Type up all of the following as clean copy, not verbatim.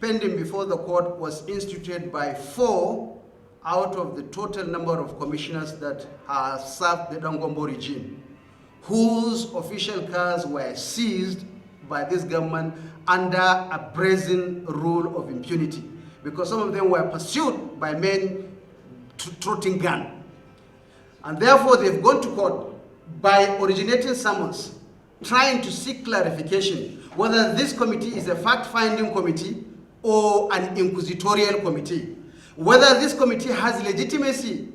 pending before the court was instituted by 4 out of the total number of commissioners that have served the Dangombo regime, whose official cars were seized by this government under a brazen rule of impunity, because some of them were pursued by men trotting gun. And therefore they've gone to court by originating summons, trying to seek clarification whether this committee is a fact-finding committee or an inquisitorial committee, whether this committee has legitimacy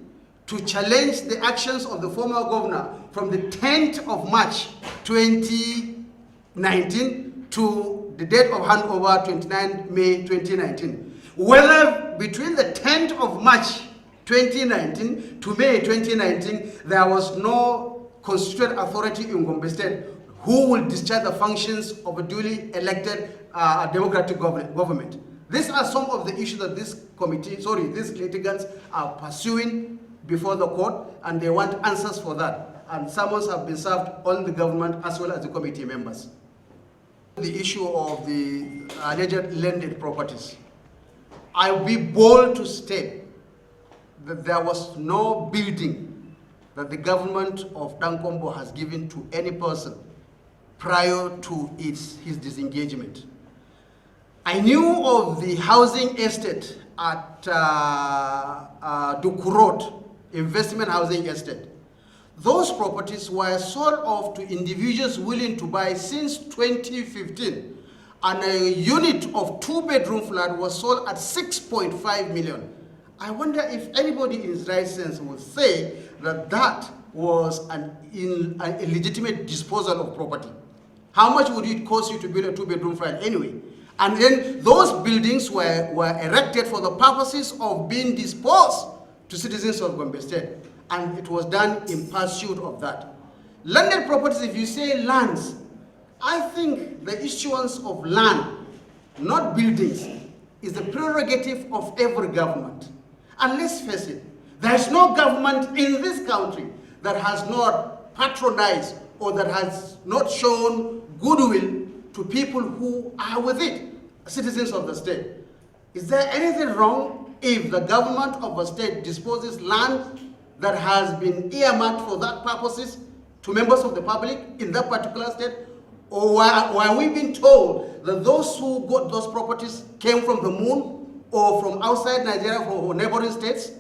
to challenge the actions of the former governor from the 10th of March 2019 to the date of handover 29 May 2019. Whether between the 10th of March 2019 to May 2019, there was no constituted authority in Gombe State who will discharge the functions of a duly elected democratic government. These are some of the issues that these litigants are pursuing before the court, and they want answers for that. And summons have been served on the government as well as the committee members. The issue of the alleged landed properties, I will be bold to state that there was no building that the government of Dankombo has given to any person prior to his disengagement. I knew of the housing estate at Dukurot, investment housing estate. Those properties were sold off to individuals willing to buy since 2015, and a unit of 2-bedroom flat was sold at 6.5 million. I wonder if anybody in his right sense would say that that was an illegitimate disposal of property. How much would it cost you to build a 2-bedroom flat anyway? And then those buildings were erected for the purposes of being disposed to citizens of Gombe State. And it was done in pursuit of that. Landed properties, if you say lands, I think the issuance of land, not buildings, is the prerogative of every government. And let's face it, there is no government in this country that has not patronized or that has not shown goodwill to people who are with it, citizens of the state. Is there anything wrong if the government of a state disposes land that has been earmarked for that purposes to members of the public in that particular state? Or were we being told that those who got those properties came from the moon or from outside Nigeria or neighboring states?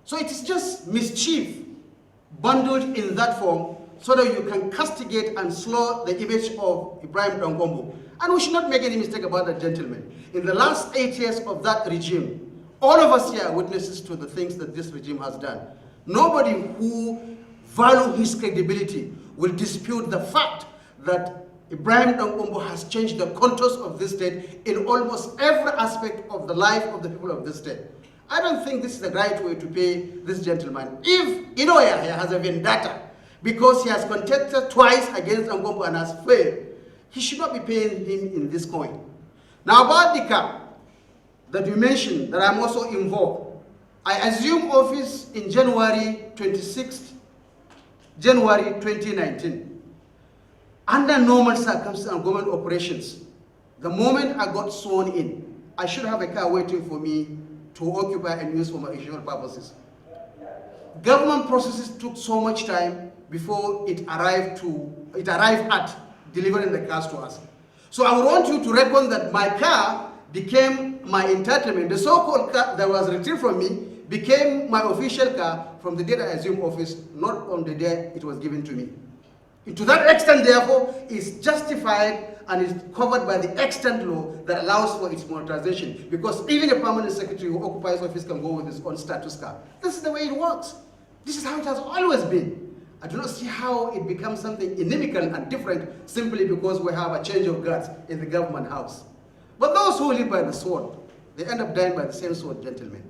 So it is just mischief bundled in that form so that you can castigate and slur the image of Ibrahim Dankombo. And we should not make any mistake about that, gentlemen. In the last 8 years of that regime, all of us here are witnesses to the things that this regime has done. Nobody who values his credibility will dispute the fact that Ibrahim Dankombo has changed the contours of this state in almost every aspect of the life of the people of this state. I don't think this is the right way to pay this gentleman. If Inoya has a vendetta because he has contested twice against Dankombo and has failed, he should not be paying him in this coin. Now about the cap that you mentioned, that I'm also involved, I assumed office in January 26th, January 2019. Under normal circumstances and government operations, the moment I got sworn in, I should have a car waiting for me to occupy and use for my official purposes. Government processes took so much time before it arrived at delivering the cars to us. So I would want you to reckon that my car became my entitlement. The so-called car that was retrieved from me became my official car from the day I assumed office, not on the day it was given to me. And to that extent, therefore, is justified and is covered by the extant law that allows for its monetization. Because even a permanent secretary who occupies office can go with his own status car. This is the way it works. This is how it has always been. I do not see how it becomes something inimical and different simply because we have a change of guards in the government house. But those who live by the sword, they end up dying by the same sword, gentlemen.